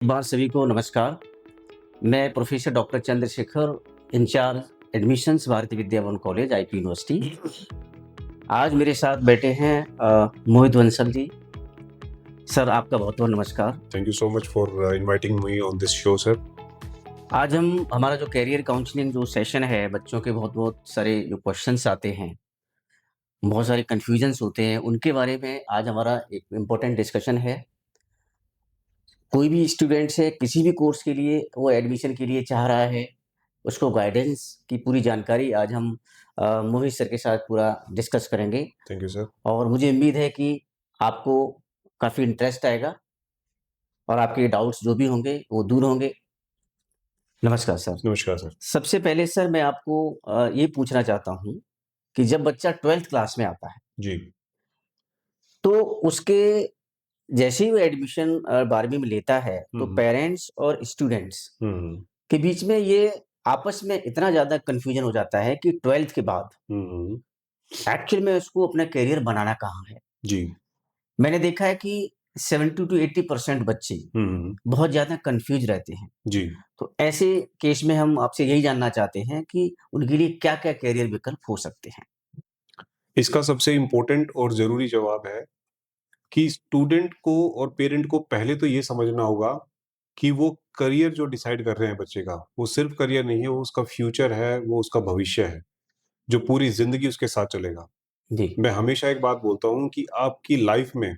बार सभी को नमस्कार। मैं professor doctor Chandrashekhar, in charge admissions Bharatiya Vidya भवन कॉलेज आईपी यूनिवर्सिटी। आज मेरे साथ बैठे हैं मोहित बंसल जी। सर आपका बहुत-बहुत नमस्कार। Thank you so much for inviting me on this show, sir. आज हम हमारा जो करियर काउंसलिंग जो सेशन है, बच्चों के बहुत-बहुत सारे जो क्वेश्चन्स आते हैं, बहुत सारे कन्फ्यूजन्स होते हैं, उनके बारे में आज हमारा एक इम्पोर्टेंट डिस्कशन है। कोई भी स्टूडेंट्स है, किसी भी कोर्स के लिए वो एडमिशन के लिए चाह रहा है, उसको गाइडेंस की पूरी जानकारी आज हम मोहित सर के साथ पूरा डिस्कस करेंगे Thank you, sir. और मुझे उम्मीद है कि आपको काफ़ी इंटरेस्ट आएगा और आपके डाउट्स जो भी होंगे, वो दूर होंगे। नमस्कार सर। नमस्कार सर। सबसे पहले सर मैं आपको ये पूछना चाहता हूँ कि जब बच्चा 12th क्लास में आता है, जी, तो उसके जैसे ही वो एडमिशन 12वीं में लेता है, तो हम्म, पेरेंट्स और स्टूडेंट्स हम्म, के बीच में ये आपस में इतना ज़्यादा कन्फ्यूजन हो जाता है कि 12th के बाद हम्म, एक्चुअल में उसको अपना करियर बनाना कहाँ है। जी, मैंने देखा है कि 70 टू 80% बच्चे हम्म, बहुत ज़्यादा कन्फ्यूज़ रहते हैं। जी। तो ऐसे केस में हम आपसे यही जानना चाहते हैं कि उनके लिए क्या-क्या करियर विकल्प हो सकते हैं? इसका सबसे इम्पोर्टेंट और ज़रूरी जवाब है कि स्टूडेंट को और पेरेंट को पहले तो ये समझना होगा कि वो करियर जो डिसाइड कर रहे हैं बच्चे का, वो सिर्फ करियर नहीं है, वो उसका फ्यूचर है, वो उसका भविष्य है, जो पूरी ज़िंदगी उसके साथ चलेगा। जी, मैं हमेशा एक बात बोलता हूँ कि आपकी लाइफ में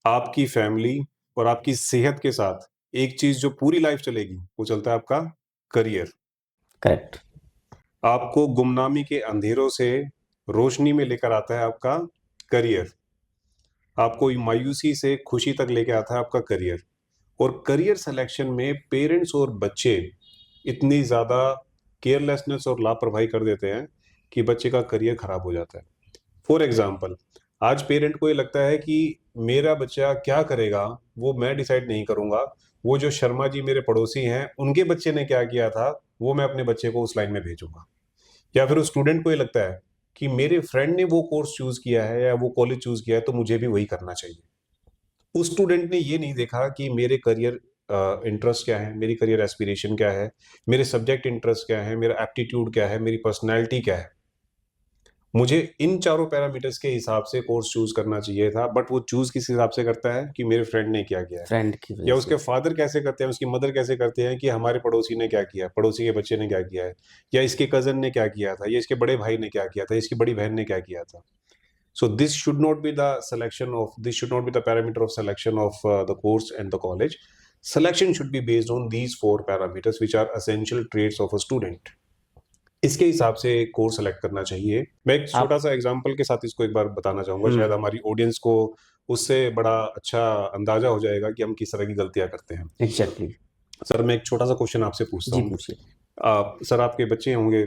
आपकी फैमिली और आपकी सेहत के साथ एक चीज़ जो पूरी लाइफ चलेगी, वो चलता है आपका करियर। करेक्ट, आपको गुमनामी के अंधेरों से रोशनी में लेकर आता है आपका करियर। आपको मायूसी से खुशी तक लेके आता है आपका करियर। और करियर सिलेक्शन में पेरेंट्स और बच्चे इतनी ज़्यादा केयरलेसनेस और लापरवाही कर देते हैं कि बच्चे का करियर खराब हो जाता है। फॉर एग्जाम्पल, आज पेरेंट को ये लगता है कि मेरा बच्चा क्या करेगा वो मैं डिसाइड नहीं करूंगा, वो जो शर्मा जी मेरे पड़ोसी हैं उनके बच्चे ने क्या किया था वो मैं अपने बच्चे को उस लाइन में भेजूंगा। या फिर उस स्टूडेंट को ये लगता है कि मेरे फ्रेंड ने वो कोर्स चूज किया है या वो कॉलेज चूज किया है तो मुझे भी वही करना चाहिए। उस स्टूडेंट ने ये नहीं देखा कि मेरे करियर इंटरेस्ट क्या है, मेरी करियर एस्पिरेशन क्या है, मेरे सब्जेक्ट इंटरेस्ट क्या है, मेरा एप्टीट्यूड क्या है, मेरी पर्सनैलिटी क्या है। मुझे इन चारों पैरामीटर्स के हिसाब से कोर्स चूज करना चाहिए था, बट वो चूज किस हिसाब से करता है कि मेरे फ्रेंड ने क्या किया है, फ्रेंड की वजह या से। उसके फादर कैसे करते हैं, उसकी मदर कैसे करते हैं कि हमारे पड़ोसी ने क्या किया, पड़ोसी के बच्चे ने क्या किया है, या इसके कजन ने क्या किया था, या इसके बड़े भाई ने क्या किया था, इसकी बड़ी बहन ने क्या किया था। So this should not be the selection of, this should not be the parameter of selection of the course and the college. Selection should be based on these four parameters which are essential traits of a student. इसके हिसाब से course select करना चाहिए। मैं एक आप छोटा-सा example के साथ इसको एक बार बताना चाहूँगा, शायद हुँ, हमारी ऑडियंस को उससे बड़ा अच्छा अंदाज़ा हो जाएगा कि हम किस तरह की गलतियाँ करते हैं। एग्ज़ैक्टली। सर, मैं एक छोटा-सा क्वेश्चन आपसे पूछता जी, हूँ। पूछिए। सर, आपके बच्चे होंगे,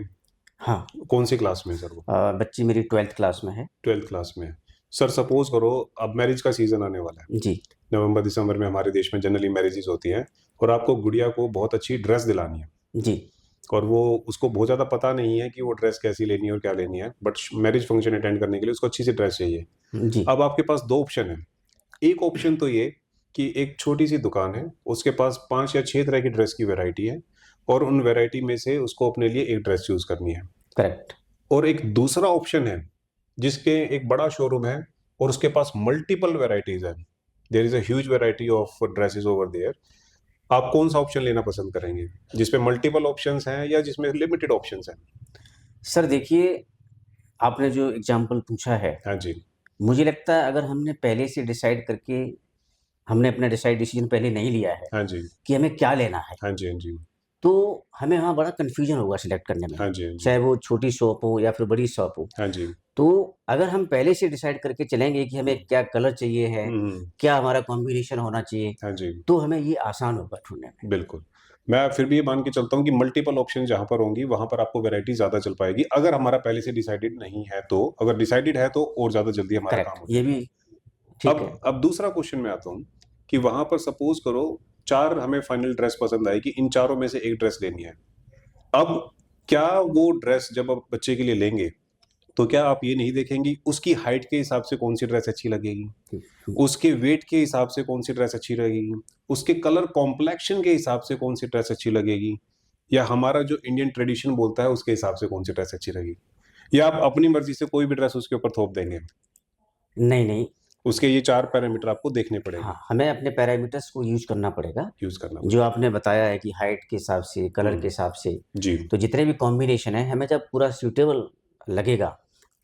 हाँ, कौन-सी क्लास में है सर वो? बच्ची मेरी 12th क्लास में है। 12th क्लास में है। सर, सपोज़ करो अब मैरिज का सीज़न आने वाला है। जी, नवंबर-दिसंबर में हमारे देश में जनरली मैरिजेज़ होती हैं और आपको गुड़िया को बहुत अच्छी ड्रेस दिलानी है। जी, और वो उसको बहुत ज़्यादा पता नहीं है कि वो ड्रेस कैसी लेनी है और क्या लेनी है, बट मैरिज फंक्शन अटेंड करने के लिए उसको अच्छी सी ड्रेस चाहिए। जी, अब आपके पास 2 ऑप्शन हैं। एक ऑप्शन तो ये कि एक छोटी-सी दुकान है, उसके पास 5 या 6 तरह की ड्रेस की वैरायटी है और उन वैरायटी में से उसको अपने लिए एक ड्रेस चूज़ करनी है। करेक्ट। और एक दूसरा ऑप्शन है, जिसके एक बड़ा शोरूम है और उसके पास मल्टीपल वैराइटीज़ हैं। There is a huge variety of dresses over there. आप कौन-सा ऑप्शन लेना पसंद करेंगे? जिसमें मल्टीपल ऑप्शंस हैं या जिसमें लिमिटेड ऑप्शंस हैं? सर देखिए, आपने जो एग्ज़ाम्पल पूछा है, हाँ जी। मुझे लगता है अगर हमने पहले से डिसाइड करके हमने अपना डिसीजन पहले नहीं लिया है हाँ जी। कि हमें क्या लेना है, हाँ जी, हाँ जी। तो हमें वहाँ बड़ा कन्फ्यूज़न होगा सिलेक्ट करने में, हाँ जी, हाँ जी। चाहे वो छोटी शॉप हो या फिर बड़ी शॉप हो। हाँ जी। तो अगर हम पहले से डिसाइड करके चलेंगे कि हमें क्या कलर चाहिए है, हुँ, हुँ। क्या हमारा कॉम्बिनेशन होना चाहिए, हाँ जी, तो हमें ये आसान होगा ढूँढने में। बिल्कुल। मैं फिर भी ये मान के चलता हूँ कि मल्टीपल ऑप्शन जहाँ पर होंगी, वहाँ पर आपको वैरायटी ज़्यादा चल पाएगी, अगर हमारा पहले से डिसाइडेड नहीं है तो। अगर डिसाइडेड है तो और ज़्यादा जल्दी हमारा काम करेक्ट, हो ये जाएगा। भी ठीक है। अब दूसरा क्वेश्चन मैं आता हूँ कि वहाँ पर सपोज़ करो 4 हमें फाइनल ड्रेस पसंद आई कि इन चारों में से 1 ड्रेस लेनी है। अब क्या वो ड्रेस जब आप बच्चे के लिए लेंगे, तो क्या आप ये नहीं देखेंगी उसकी हाइट के हिसाब से कौन सी ड्रेस अच्छी लगेगी, उसके वेट के हिसाब से कौन सी ड्रेस अच्छी लगेगी, उसके कलर कॉम्प्लेक्शन के हिसाब से कौन सी ड्रेस अच्छी लगेगी, या हमारा जो इंडियन ट्रेडिशन बोलता है उसके हिसाब से कौन सी ड्रेस अच्छी लगेगी, या आप अपनी मर्जी से कोई भी ड्रेस उसके ऊपर थोप देंगे? नहीं, नहीं। उसके ये 4 पैरामीटर आपको देखने पड़ेंगे, हाँ, हमें अपने पैरामीटर्स को यूज़ करना पड़ेगा। यूज़ करना जो पड़ेगा। आपने बताया है कि हाइट के हिसाब से, कलर हुँ। के हिसाब से, जी। तो जितने भी कॉम्बिनेशन हैं, हमें जब पूरा सूटेबल लगेगा,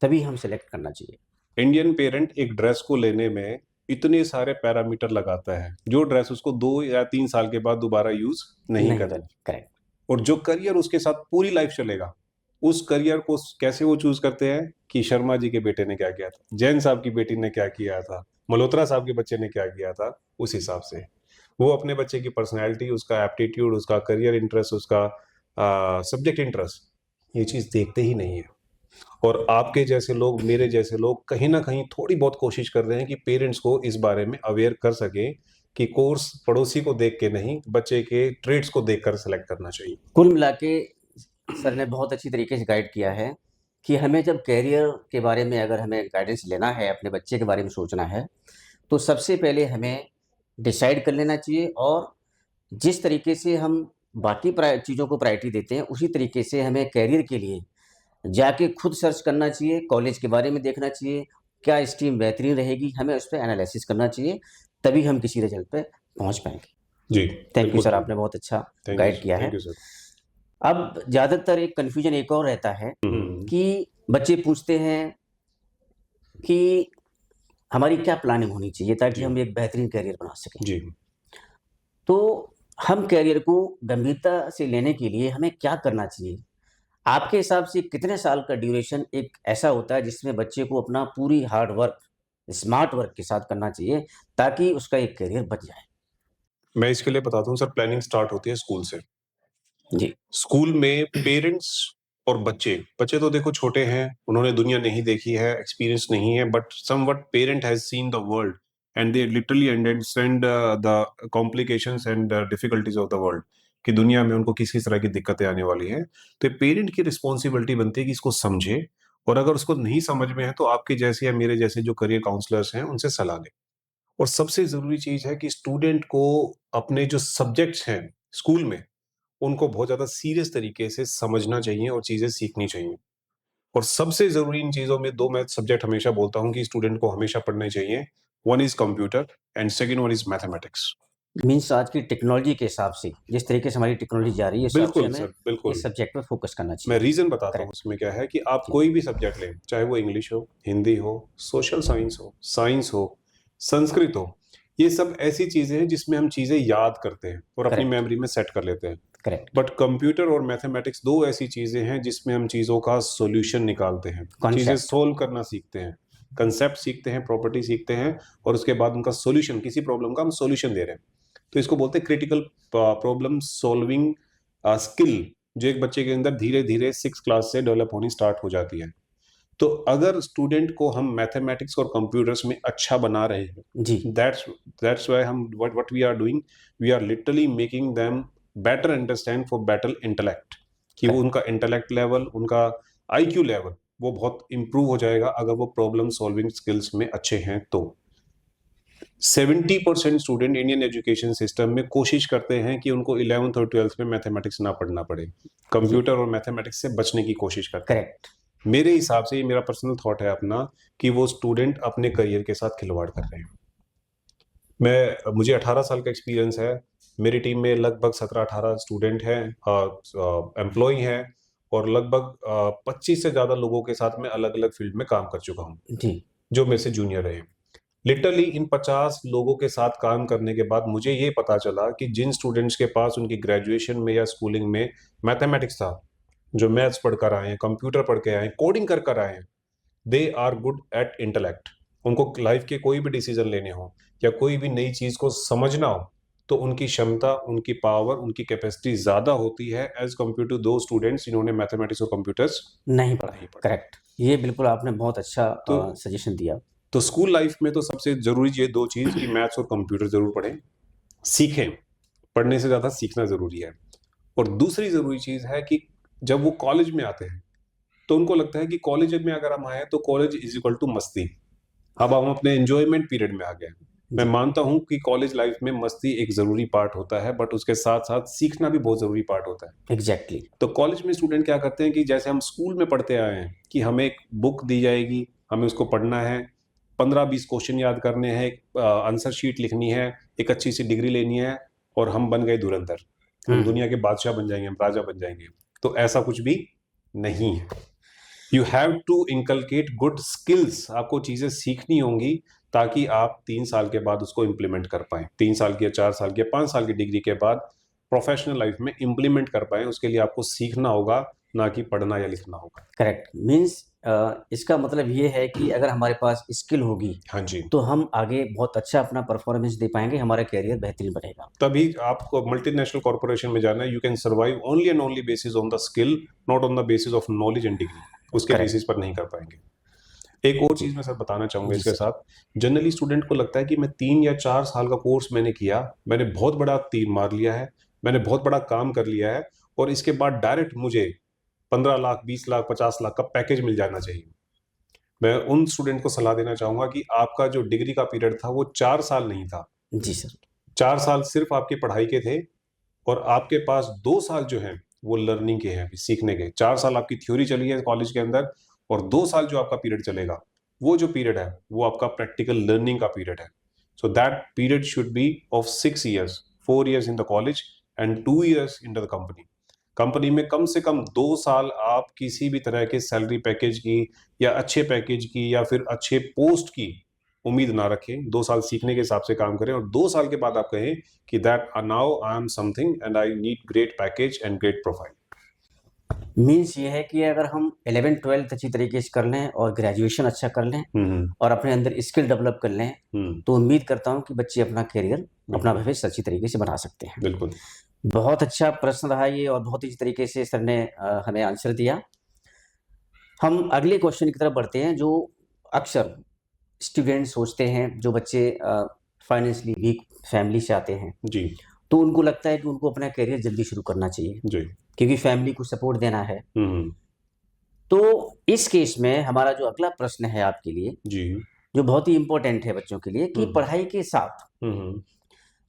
तभी हम सेलेक्ट करना चाहिए। इंडियन पेरेंट एक ड्रेस को लेने में इतने सारे पैरामीटर लगाता है, जो ड्रेस उसको 2 या 3 साल के बाद दोबारा यूज़ नहीं नहीं करनी। करनी, करेक्ट। और जो करियर उसके साथ पूरी लाइफ चलेगा, उस करियर को कैसे वो चूज़ करते हैं कि शर्मा जी के बेटे ने क्या किया था, जैन साहब की बेटी ने क्या किया था, मल्होत्रा साहब के बच्चे ने क्या किया था, उस हिसाब से। वो अपने बच्चे की पर्सनैलिटी, उसका एप्टीट्यूड, उसका करियर इंटरेस्ट, उसका सब्जेक्ट इंटरेस्ट, ये चीज़ देखते ही नहीं है। और आपके जैसे लोग, मेरे जैसे लोग कहीं न कहीं थोड़ी बहुत कोशिश कर रहे हैं कि पेरेंट्स को इस बारे में अवेयर कर सकें कि कोर्स पड़ोसी को देख के नहीं, बच्चे के ट्रेड्स को देखकर सेलेक्ट करना चाहिए। कुल मिला के सर ने बहुत अच्छी तरीके से गाइड किया है कि हमें जब करियर के बारे में अगर हमें गाइडेंस लेना है, अपने बच्चे के बारे में सोचना है, तो सबसे पहले हमें डिसाइड कर लेना चाहिए और जिस तरीके से हम बाकी चीज़ों को प्रायोरिटी देते हैं, उसी तरीके से हमें करियर के लिए जाके खुद सर्च करना चाहिए, कॉलेज के बारे में देखना चाहिए, क्या स्ट्रीम बेहतरीन रहेगी, हमें उस पे एनालिसिस करना चाहिए, तभी हम किसी रिज़ल्ट पे पहुँच पाएँगे। जी, थैंक यू बिल्कुल सर, सही। आपने बहुत अच्छा थैंक यू गाइड किया है। Thank you sir. अब ज़्यादातर एक कन्फ्यूज़न एक और रहता है हुँ, कि बच्चे पूछते हैं कि हमारी क्या प्लानिंग होनी चाहिए ताकि जी, हम एक बेहतरीन करियर बना सकें। जी। तो हम करियर को गंभीरता से लेने के लिए हमें क्या करना चाहिए? आपके हिसाब से कितने साल का ड्यूरेशन एक ऐसा होता है जिसमें बच्चे को अपना पूरी हार्ड वर्क, स्मार्ट वर्क के साथ करना चाहिए ताकि उसका एक करियर बन जाए? मैं इसके लिए बताता हूँ सर, प्लानिंग स्टार्ट होती है स्कूल से। जी, स्कूल में पेरेंट्स और बच्चे, बच्चे तो देखो छोटे हैं, उन्होंने दुनिया नहीं देखी है, एक्सपीरियंस नहीं है, but somewhat parent has seen the world and they literally understand the complications and difficulties of the world, कि दुनिया में उनको किस-किस तरह की दिक्कतें आने वाली हैं। तो पेरेंट की रिस्पॉन्सिबिलिटी बनती है कि इसको समझे, और अगर उसको नहीं समझ में है तो आपके जैसे या मेरे जैसे जो करियर काउंसलर्स हैं, उनसे सलाह लें। और सबसे ज़रूरी चीज़ है कि स्टूडेंट को अपने जो सब्जेक्ट्स हैं स्कूल में, उनको बहुत ज़्यादा सीरियस तरीके से समझना चाहिए और चीज़ें सीखनी चाहिए। और सबसे ज़रूरी इन चीज़ों में 2 मैं सब्जेक्ट हमेशा बोलता हूँ कि स्टूडेंट को हमेशा पढ़ने चाहिए। One is computer and second one is mathematics. Means आज की टेक्नोलॉजी के हिसाब से, जिस तरीके से हमारी टेक्नोलॉजी जा रही है, उस हिसाब से बिल्कुल हमें सर, बिल्कुल। इस सब्जेक्ट पे फोकस करना मैं चाहिए। रीज़न बताता हूँ करेक्ट, उसमें क्या है कि आप जी, कोई भी सब्जेक्ट लें, चाहे वो इंग्लिश हो, हिंदी हो, सोशल साइंस हो, संस्कृत हो, ये सब ऐसी चीज़ें हैं जिसमें हम चीज़ें याद करते हैं और अपनी करेक्ट, मेमोरी में सेट कर लेते हैं। करेक्ट। बट कंप्यूटर और मैथमेटिक्स 2 ऐसी चीज़ें हैं जिसमें हम चीज़ों का सॉल्यूशन निकालते हैं, चीज़ें कॉन्सेप्ट, सॉल्व करना सीखते हैं, कंसेप्ट सीखते हैं, प्रॉपर्टी सीखते हैं, और उसके बाद उनका सॉल्यूशन, किसी प्रॉब्लम का हम सॉल्यूशन दे रहे हैं। तो इसको बोलते हैं क्रिटिकल प्रॉब्लम सॉल्विंग स्किल, जो एक बच्चे के अंदर धीरे-धीरे 6th क्लास से डेवलप होनी स्टार्ट हो जाती है। तो अगर स्टूडेंट को हम मैथमेटिक्स और कंप्यूटर्स में अच्छा बना रहे हैं, जी, दैट्स दैट्स व्हाई हम what we are doing, we are literally making them better understand for better intellect, कि वो करेक्ट, उनका इंटेलेक्ट लेवल, उनका आईक्यू लेवल वो बहुत इंप्रूव हो जाएगा अगर वो प्रॉब्लम सॉल्विंग स्किल्स में अच्छे हैं तो। 70% स्टूडेंट इंडियन एजुकेशन सिस्टम में कोशिश करते हैं कि उनको 11th और 12th में मैथमेटिक्स ना पढ़ना पड़े, जी, कंप्यूटर और मैथमेटिक्स से बचने की कोशिश करते हैं। करेक्ट, मेरे हिसाब से, ये मेरा पर्सनल थॉट है अपना, कि वो स्टूडेंट अपने करियर के साथ खिलवाड़ कर रहे हैं। मुझे 18 साल का एक्सपीरियंस है, मेरी टीम में लगभग 17-18 स्टूडेंट हैं, एम्प्लॉय हैं, और लगभग 25 से ज़्यादा लोगों के साथ मैं अलग-अलग फील्ड में काम कर चुका हूँ, जी, जो मेरे से जूनियर रहे। लिटरली इन 50 लोगों के साथ काम करने के बाद मुझे ये पता चला कि जिन स्टूडेंट्स के पास उनकी ग्रेजुएशन में या स्कूलिंग में मैथमेटिक्स था, जो मैथ्स पढ़कर आए हैं, कंप्यूटर पढ़ के आए हैं, कोडिंग कर कर आए हैं, they are good at intellect. उनको लाइफ के कोई भी डिसीजन लेने हो या कोई भी नई चीज को समझना हो, तो उनकी क्षमता, उनकी पावर, उनकी कैपेसिटी ज्यादा होती है एज कम्पेयर टू दो स्टूडेंट्स जिन्होंने मैथमेटिक्स और कंप्यूटर्स नहीं पढ़ा, नहीं पढ़ा। करेक्ट। ये बिल्कुल आपने बहुत अच्छा तो सजेशन दिया। तो स्कूल लाइफ में तो सबसे जरूरी ये 2 चीज कि मैथ्स और कंप्यूटर जरूर पढ़ें, सीखें। पढ़ने से ज्यादा सीखना जरूरी है। और दूसरी जरूरी चीज है कि जब वो कॉलेज में आते हैं, तो उनको लगता है कि कॉलेज में अगर हम आए तो कॉलेज इज इक्वल टू मस्ती। अब हम अपने एंजॉयमेंट पीरियड में आ गए। मैं जी, मानता हूं कि कॉलेज लाइफ में मस्ती एक जरूरी पार्ट होता है, बट उसके साथ साथ सीखना भी बहुत जरूरी पार्ट होता है। एग्ज़ैक्टली। तो कॉलेज में स्टूडेंट क्या करते हैं कि जैसे हम स्कूल में पढ़ते आए हैं कि हमें एक बुक दी जाएगी, हमें उसको पढ़ना है, 15-20 क्वेश्चन याद करने हैं, एक आंसर शीट लिखनी है, एक अच्छी सी डिग्री लेनी है, और हम बन गए धुरंधर, हम हुँ, दुनिया के बादशाह बन जाएंगे, हम राजा बन जाएंगे। तो ऐसा कुछ भी नहीं है। You have to inculcate good skills. आपको चीजें सीखनी होंगी ताकि आप 3 साल के बाद उसको इम्प्लीमेंट कर पाए, 3 साल की या 4 साल की या 5 साल की डिग्री के बाद प्रोफेशनल लाइफ में इम्प्लीमेंट कर पाए। उसके लिए आपको सीखना होगा, ना कि पढ़ना या लिखना होगा। करेक्ट। मीन्स इसका मतलब ये है कि अगर हमारे पास स्किल होगी, हाँ जी। तो हम आगे बहुत अच्छा अपना परफ़ॉर्मेंस दे पाएँगे, हमारा करियर बेहतरीन बनेगा। तभी आपको मल्टीनेशनल कॉर्पोरेशन में जाना है। You can survive only and only basis on the skill, not on the basis of knowledge and degree. उसके करेक्ट। बेसिस पर नहीं कर पाएंगे। एक और चीज मैं सर बताना चाहूंगा जी इसके सर। साथ। जनरली स्टूडेंट को लगता है कि मैं 3 या 4 साल का कोर्स मैंने किया, मैंने बहुत बड़ा तीर मार लिया है, मैंने बहुत बड़ा काम कर लिया है, और इसके बाद डायरेक्ट मुझे 15 लाख, 20 लाख, 50 लाख का पैकेज मिल जाना चाहिए। मैं उन स्टूडेंट को सलाह देना चाहूंगा कि आपका जो डिग्री का पीरियड था वो 4 साल नहीं था। जी सर। 4 साल सिर्फ आपकी पढ़ाई के थे, और आपके पास 2 साल जो हैं वो लर्निंग के हैं, सीखने के। 4 साल आपकी थ्योरी चली है कॉलेज के अंदर, और 2 साल जो आपका पीरियड चलेगा, वो जो पीरियड है वो आपका प्रैक्टिकल लर्निंग का पीरियड है। So that period should be of 6 years, 4 years in the college and 2 years in the company. Company में कम से कम 2 साल आप किसी भी तरह के सैलरी पैकेज की, या अच्छे पैकेज की, या फिर अच्छे पोस्ट की उम्मीद ना रखें। 2 साल सीखने के हिसाब से काम करें, और 2 साल के बाद आप कहें कि that now I am something and I need great package and great profile. Means ये है कि अगर हम 11th-12th अच्छी तरीके से कर लें और ग्रेजुएशन अच्छा कर लें हम्म। और अपने अंदर स्किल डेवलप कर लें, हम्म। तो उम्मीद करता हूँ कि बच्चे अपना करियर, अपना बिल्कुल। भविष्य अच्छी तरीके से बना सकते हैं। बिल्कुल। बहुत अच्छा प्रश्न रहा ये और बहुत अच्छी तरीके से सर ने हमें आंसर दिया। हम अगले क्वेश्चन की तरफ बढ़ते हैं जो अक्सर स्टूडेंट सोचते हैं, जो बच्चे फाइनेंशियली वीक फैमिली से आते हैं, जी। तो उनको लगता है कि उनको अपना करियर जल्दी शुरू करना चाहिए, जी। क्योंकि फैमिली को सपोर्ट देना है। हम्म। तो इस केस में हमारा जो अगला प्रश्न है आपके लिए, जी। जो बहुत ही इम्पोर्टेंट है बच्चों के लिए, कि हम्म। पढ़ाई के साथ हम्म।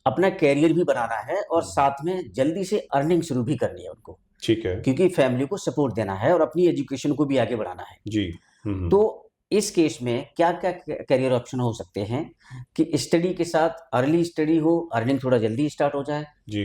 अपना करियर भी बनाना है और हम्म। साथ में जल्दी से अर्निंग शुरू भी करनी है उनको, ठीक है। क्योंकि फैमिली को सपोर्ट देना है और अपनी एजुकेशन को भी आगे बढ़ाना है। जी। हम्म। तो इस केस में क्या-क्या करियर ऑप्शन हो सकते हैं कि स्टडी के साथ अर्ली स्टडी हो, अर्निंग थोड़ा जल्दी स्टार्ट हो जाए, जी।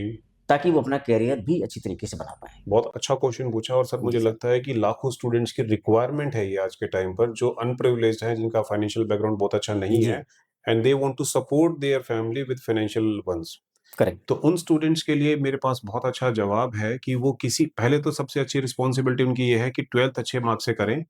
ताकि वो अपना करियर भी अच्छी तरीके से बना पाएँ? बहुत अच्छा क्वेश्चन पूछा, और सर जी मुझे सर। लगता है कि लाखों स्टूडेंट्स की रिक्वायरमेंट है ये आज के टाइम पर, जो अनप्रिविलेज्ड हैं, जिनका फाइनेंशियल बैकग्राउंड बहुत अच्छा नहीं जी, है, and they want to support their family with financial ones. Correct. तो उन स्टूडेंट्स के लिए मेरे पास बहुत अच्छा जवाब है कि वो किसी, पहले तो सबसे अच्छी रिस्पॉन्सिबिलिटी उनकी ये है कि 12th अच्छे मार्क्स से करें,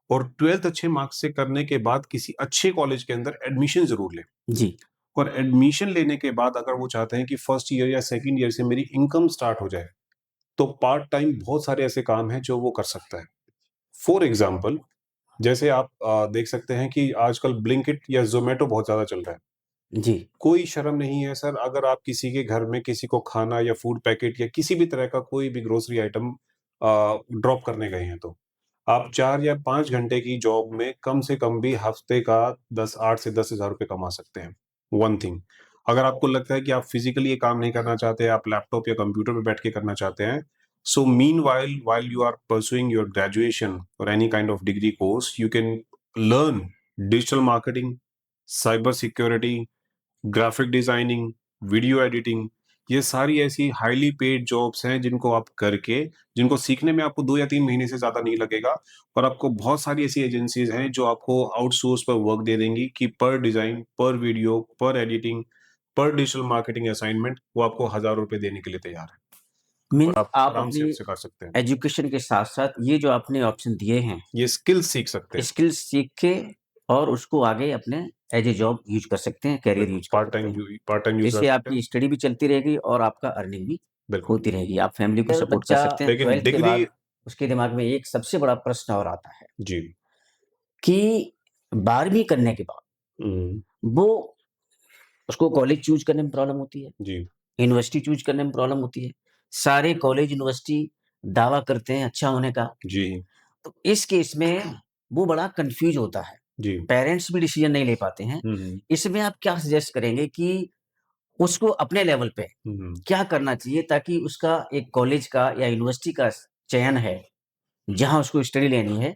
और 12th अच्छे मार्क्स से करने के बाद किसी अच्छे कॉलेज के अंदर एडमिशन जरूर लें। जी, और एडमिशन लेने के बाद अगर वो चाहते हैं कि फर्स्ट ईयर या सेकंड ईयर से मेरी इनकम स्टार्ट हो जाए, तो पार्ट टाइम बहुत सारे ऐसे काम हैं जो वो कर सकता है। फॉर एग्जाम्पल, जैसे आप देख सकते हैं कि आजकल ब्लिंकिट या जोमेटो बहुत ज्यादा चल रहा है। जी, कोई शर्म नहीं है सर, अगर आप किसी के घर में किसी को खाना या फूड पैकेट या किसी भी तरह का कोई भी ग्रोसरी आइटम ड्रॉप करने गए हैं, तो आप 4 या 5 घंटे की जॉब में कम से कम भी हफ्ते का 8 से 10 हज़ार रुपये कमा सकते हैं। वन थिंग, अगर आपको लगता है कि आप फिजिकली ये काम नहीं करना चाहते, आप लैपटॉप या कंप्यूटर पे बैठ के करना चाहते हैं, so meanwhile you are pursuing your graduation और any kind of degree course, you can learn digital marketing, cyber security, graphic designing, video editing. ये सारी ऐसी हाईली पेड जॉब्स हैं जिनको आप करके, जिनको सीखने में आपको 2 या 3 महीने से ज्यादा नहीं लगेगा, और आपको बहुत सारी ऐसी एजेंसीज हैं जो आपको आउटसोर्स पर वर्क दे देंगी कि पर डिजाइन, पर वीडियो, पर एडिटिंग, पर डिजिटल मार्केटिंग असाइनमेंट वो आपको ₹1000 देने के लिए तैयार है, और मीन्स आप आप आराम से अपनी उससे कर सकते हैं। एजुकेशन के साथ-साथ ये जो आपने ऑप्शन दिए हैं, ये स्किल्स सीख सकते हैं। स्किल्स सीख के और उसको आगे अपने एज़ ए जॉब यूज़ कर सकते हैं, करियर बिल्कुल, यूज़ कर सकते हैं। पार्ट टाइम तो यूज कर इससे सकते हैं। आपकी स्टडी भी चलती रहेगी और आपका अर्निंग भी बिल्कुल। होती रहेगी। आप फैमिली को अगर सपोर्ट कर बच्चा सकते हैं। लेकिन 12th के डिग्री। बाद उसके दिमाग में एक सबसे बड़ा प्रश्न और आता है जी। कि 12वीं करने के बाद हम्म। वो उसको कॉलेज चूज़ करने में प्रॉब्लम होती है, जी। यूनिवर्सिटी चूज़ करने में प्रॉब्लम होती है। सारे कॉलेज, यूनिवर्सिटी दावा करते हैं अच्छा होने का, जी। तो इस केस में वो बड़ा कन्फ्यूज़ होता है। जी। पेरेंट्स भी डिसीज़न नहीं ले पाते हैं। हुँ, हुँ। इसमें आप क्या सजेस्ट करेंगे कि उसको अपने लेवल पे हुँ, हुँ। क्या करना चाहिए ताकि उसका एक कॉलेज का या यूनिवर्सिटी का चयन है, जहाँ उसको स्टडी लेनी है,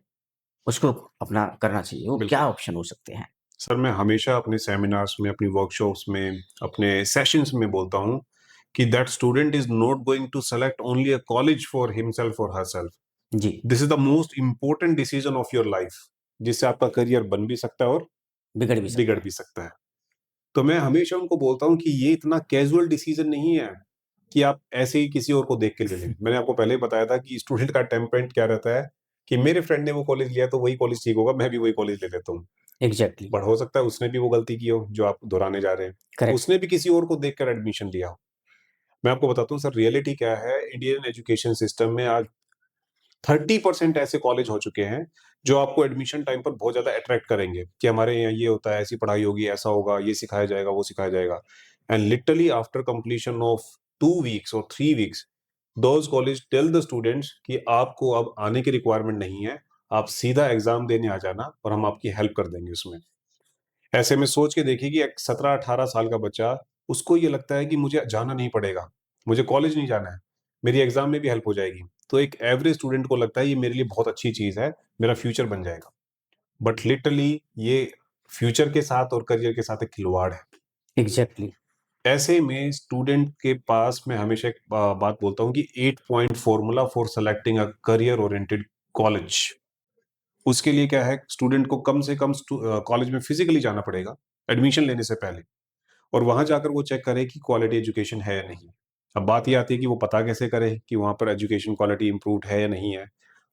उसको अपना करना चाहिए? वो बिल्कुल। क्या ऑप्शन हो सकते हैं? सर, मैं हमेशा अपने सेमिनार्स में, अपनी वर्कशॉप्स में, अपने सेशंस में बोलता हूँ कि that student is not going to select only a college for himself और हरसेल्फ। जी, this is the most important decision of your life, जिससे आपका करियर बन भी सकता है और बिगड़ भी सकता बिगड़ है। भी सकता है। तो मैं हमेशा उनको बोलता हूँ कि ये इतना कैज़ुअल डिसीजन नहीं है कि आप ऐसे ही किसी और को देख के ले लें। मैंने आपको पहले ही बताया था कि स्टूडेंट का टेम्परामेंट क्या रहता है कि मेरे फ्रेंड ने वो कॉलेज लिया तो वही कॉलेज ठीक होगा, मैं भी वही कॉलेज ले लेता हूँ। एग्ज़ैक्टली, बट हो सकता है उसने भी वो गलती की हो जो आप दोहराने जा रहे हैं। करेक्ट, उसने भी किसी और को देखकर एडमिशन लिया हो। मैं आपको बताता हूँ सर, रियलिटी क्या है, इंडियन एजुकेशन सिस्टम में आज 30% ऐसे कॉलेज हो चुके हैं जो आपको एडमिशन टाइम पर बहुत ज़्यादा अट्रैक्ट करेंगे कि हमारे यहाँ ये होता है, ऐसी पढ़ाई होगी, ऐसा होगा, ये सिखाया जाएगा, वो सिखाया जाएगा। And literally after completion of 2 weeks और 3 weeks, those college tell the students कि आपको अब आने की रिक्वायरमेंट नहीं है, आप सीधा एग्ज़ाम देने आ जाना और हम आपकी हेल्प कर देंगे उसमें। ऐसे में सोच के देखिए कि एक 17-18 साल का बच्चा, उसको ये लगता है कि मुझे जाना नहीं पड़ेगा, मुझे कॉलेज नहीं जाना है, मेरी एग्ज़ाम में भी हेल्प हो जाएगी। तो एक एवरेज स्टूडेंट को लगता है ये मेरे लिए बहुत अच्छी चीज़ है, मेरा फ्यूचर बन जाएगा। बट लिटरली ये फ्यूचर के साथ और करियर के साथ एक खिलवाड़ है। एग्ज़ैक्टली, ऐसे में स्टूडेंट के पास मैं हमेशा एक बात बोलता हूँ कि 8 point formula for selecting a career oriented college. उसके लिए क्या है, स्टूडेंट को कम से कम कॉलेज में फिज़िकली जाना पड़ेगा, एडमिशन लेने से पहले। और वहाँ जाकर वो चेक करे कि क्वालिटी एजुकेशन है या नहीं। अब बात ये आती है कि वो पता कैसे करे कि वहाँ पर एजुकेशन क्वालिटी इम्प्रूव्ड है या नहीं है।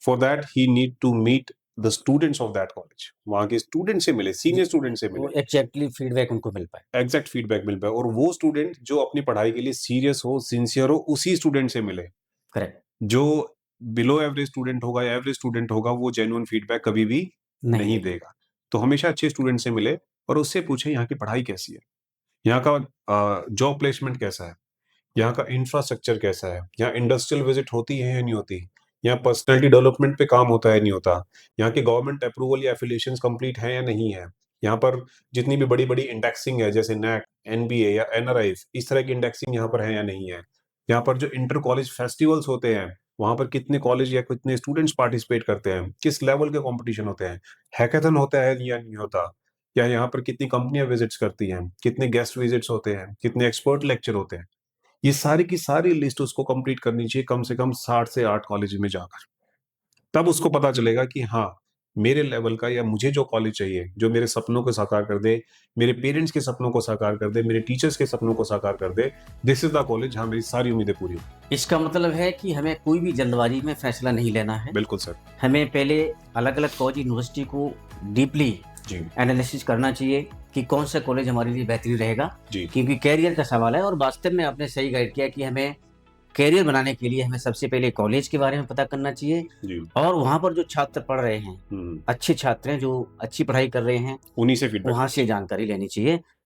For that he need to meet the students of that college. वहाँ के स्टूडेंट से मिले, जी, सीनियर स्टूडेंट से मिले, वो एग्ज़ैक्टली फीडबैक उनको मिल पाए। एग्ज़ैक्ट फीडबैक मिल पाए और वो स्टूडेंट जो अपनी पढ़ाई के लिए सीरियस हो, सिंसियर हो, उसी स्टूडेंट से मिले। करेक्ट, जो बिलो एवरेज स्टूडेंट होगा या एवरेज स्टूडेंट होगा, वो जेन्युइन फीडबैक कभी भी नहीं नहीं देगा, देगा। तो हमेशा अच्छे स्टूडेंट से मिले और उससे पूछे यहाँ की पढ़ाई कैसी है? यहाँ का जॉब प्लेसमेंट कैसा है? यहाँ का इंफ्रास्ट्रक्चर कैसा है? यहाँ इंडस्ट्रियल विजिट होती है या नहीं होती? यहाँ पर्सनैलिटी डेवलपमेंट पे काम होता है, नहीं होता? यहाँ के गवर्नमेंट अप्रूवल या एफिलिएशंस कंप्लीट हैं या नहीं है? यहाँ पर जितनी भी बड़ी-बड़ी इंडेक्सिंग है, जैसे नैक, एनबीए या एनआरआईज़, इस तरह की इंडेक्सिंग यहाँ पर है या नहीं है? यहाँ पर जो इंटर कॉलेज फेस्टिवल्स होते हैं, वहाँ पर कितने कॉलेज या कितने स्टूडेंट्स पार्टिसिपेट करते हैं? किस लेवल के कॉम्पिटिशन होते हैं? हैकाथन होता है या नहीं होता? या यहाँ पर कितनी कंपनियाँ विजिट्स करती हैं? कितने गेस्ट विजिट्स होते हैं? कितने एक्सपर्ट लेक्चर होते हैं? ये सारी की सारी लिस्ट उसको कंप्लीट करनी चाहिए कम से कम 60 से 8 कॉलेज में जाकर। तब उसको पता चलेगा कि हाँ, मेरे लेवल का या मुझे जो कॉलेज चाहिए, जो मेरे सपनों को साकार कर दे, मेरे पेरेंट्स के सपनों को साकार कर दे, मेरे टीचर्स के सपनों को साकार कर दे, दिस इज़ द कॉलेज जहाँ मेरी सारी उम्मीदें पूरी हों। इसका मतलब है कि हमें कोई भी जल्दबाज़ी में फैसला नहीं लेना है। बिल्कुल सर। हमें पहले अलग-अलग कॉलेज, यूनिवर्सिटी को डीपली जी, एनालिसिस करना चाहिए कि कौन-सा कॉलेज हमारे लिए बेहतरीन रहेगा, जी, क्योंकि करियर का सवाल है और वास्तव में आपने सही गाइड किया कि हमें करियर बनाने के लिए हमें सबसे पहले कॉलेज के बारे में पता करना चाहिए जी। और वहाँ पर जो छात्र पढ़ रहे हैं, हुँ, अच्छे छात्र हैं जो अच्छी पढ़ाई कर रहे हैं, उन्हीं से फीडबैक वहाँ लेना से चाहिए। जानकारी लेनी चाहिए।